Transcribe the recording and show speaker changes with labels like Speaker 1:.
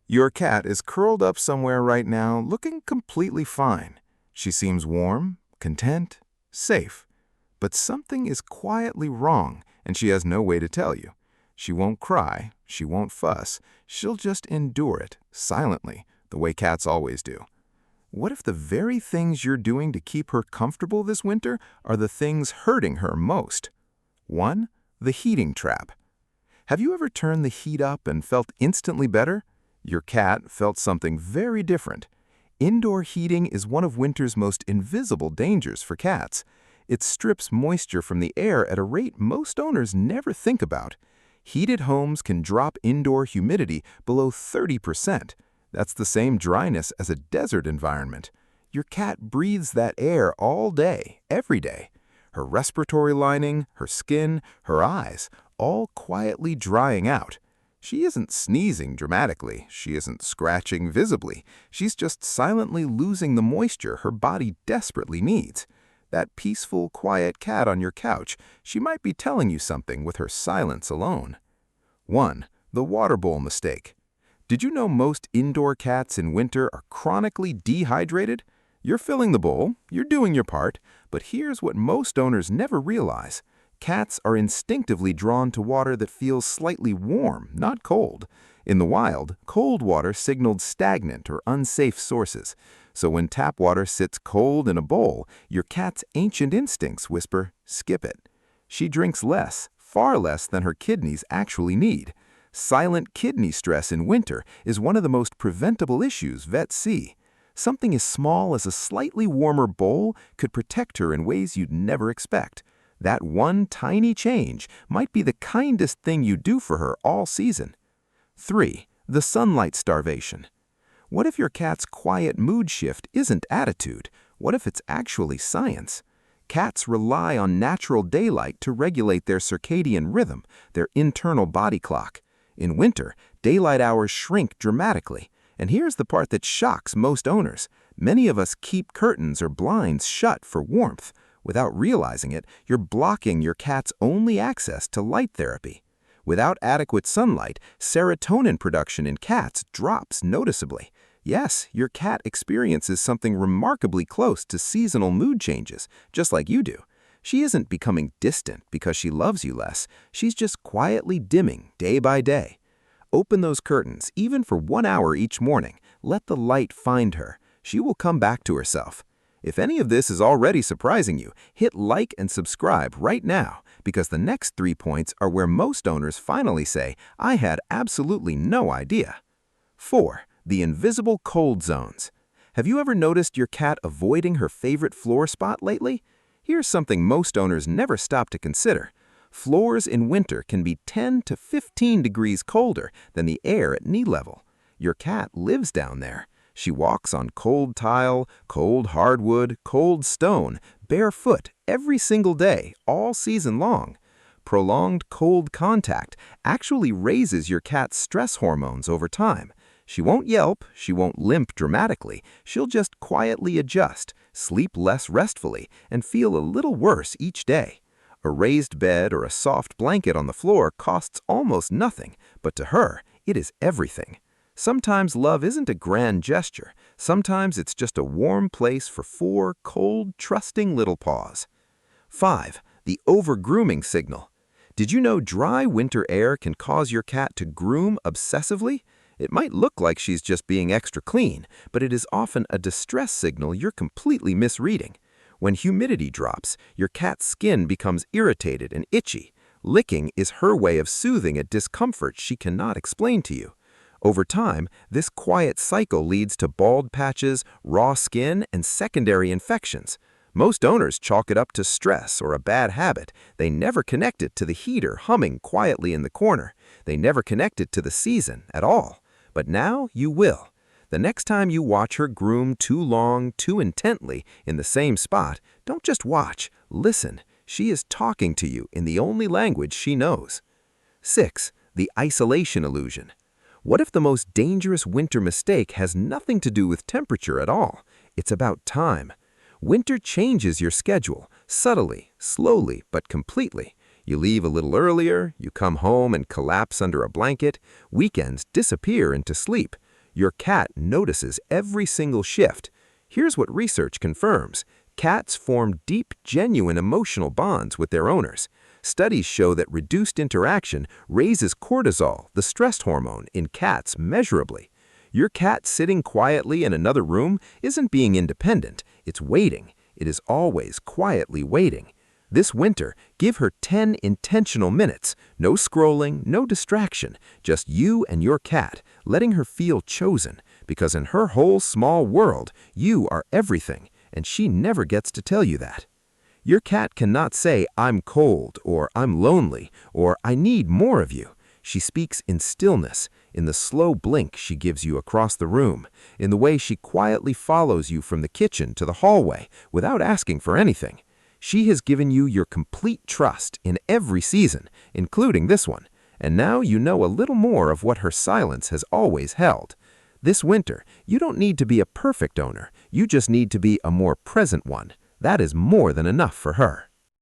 Speaker 1: Your cat is curled up somewhere right now, looking completely fine. She seems warm, content, safe. But something is quietly wrong, and she has no way to tell you. She won't cry, she won't fuss, she'll just endure it, silently, the way cats always do. What if the very things you're doing to keep her comfortable this winter are the things hurting her most? 1. The heating trap. Have you ever turned the heat up and felt instantly better? Your cat felt something very different. Indoor heating is one of winter's most invisible dangers for cats. It strips moisture from the air at a rate most owners never think about. Heated homes can drop indoor humidity below 30%. That's the same dryness as a desert environment. Your cat breathes that air all day, every day. Her respiratory lining, her skin, her eyes, all quietly drying out. She isn't sneezing dramatically, she isn't scratching visibly, she's just silently losing the moisture her body desperately needs. That peaceful, quiet cat on your couch, she might be telling you something with her silence alone. 1. The water bowl mistake. Did you know most indoor cats in winter are chronically dehydrated? You're filling the bowl, you're doing your part, but here's what most owners never realize. Cats are instinctively drawn to water that feels slightly warm, not cold. In the wild, cold water signaled stagnant or unsafe sources. So when tap water sits cold in a bowl, your cat's ancient instincts whisper, "Skip it." She drinks less, far less than her kidneys actually need. Silent kidney stress in winter is one of the most preventable issues vets see. Something as small as a slightly warmer bowl could protect her in ways you'd never expect. That one tiny change might be the kindest thing you do for her all season. 3. The sunlight starvation. What if your cat's quiet mood shift isn't attitude? What if it's actually science? Cats rely on natural daylight to regulate their circadian rhythm, their internal body clock. In winter, daylight hours shrink dramatically. And here's the part that shocks most owners. Many of us keep curtains or blinds shut for warmth. Without realizing it, you're blocking your cat's only access to light therapy. Without adequate sunlight, serotonin production in cats drops noticeably. Yes, your cat experiences something remarkably close to seasonal mood changes, just like you do. She isn't becoming distant because she loves you less. She's just quietly dimming day by day. Open those curtains, even for 1 hour each morning. Let the light find her. She will come back to herself. If any of this is already surprising you, hit like and subscribe right now, because the next 3 points are where most owners finally say, "I had absolutely no idea." 4. The invisible cold zones. Have you ever noticed your cat avoiding her favorite floor spot lately? Here's something most owners never stop to consider. Floors in winter can be 10 to 15 degrees colder than the air at knee level. Your cat lives down there. She walks on cold tile, cold hardwood, cold stone, barefoot every single day, all season long. Prolonged cold contact actually raises your cat's stress hormones over time. She won't yelp, she won't limp dramatically, she'll just quietly adjust, sleep less restfully, and feel a little worse each day. A raised bed or a soft blanket on the floor costs almost nothing, but to her, it is everything. Sometimes love isn't a grand gesture. Sometimes it's just a warm place for 4 cold, trusting little paws. 5. The over-grooming signal. Did you know dry winter air can cause your cat to groom obsessively? It might look like she's just being extra clean, but it is often a distress signal you're completely misreading. When humidity drops, your cat's skin becomes irritated and itchy. Licking is her way of soothing a discomfort she cannot explain to you. Over time, this quiet cycle leads to bald patches, raw skin, and secondary infections. Most owners chalk it up to stress or a bad habit. They never connect it to the heater humming quietly in the corner. They never connect it to the season at all. But now you will. The next time you watch her groom too long, too intently in the same spot, don't just watch, listen. She is talking to you in the only language she knows. 6. The isolation illusion. What if the most dangerous winter mistake has nothing to do with temperature at all? It's about time. Winter changes your schedule, subtly, slowly, but completely. You leave a little earlier, you come home and collapse under a blanket, weekends disappear into sleep.
Speaker 2: Your cat notices every single shift. Here's what research confirms. Cats form deep, genuine emotional bonds with their owners. Studies show that reduced interaction raises cortisol, the stress hormone, in cats measurably. Your cat sitting quietly in another room isn't being independent, it's waiting. It is always quietly waiting. This winter, give her 10 intentional minutes. No scrolling, no distraction, just you and your cat, letting her feel chosen, because in her whole small world, you are everything, and she never gets to tell you that. Your cat cannot say, "I'm cold," or "I'm lonely," or "I need more of you." She speaks in stillness, in the slow blink she gives you across the room, in the way she quietly follows you from the kitchen to the hallway without asking for anything. She has given you your complete trust in every season, including this one, and now you know a little more of what her silence has always held. This winter, you don't need to be a perfect owner, you just need to be a more present one. That is more than enough for her.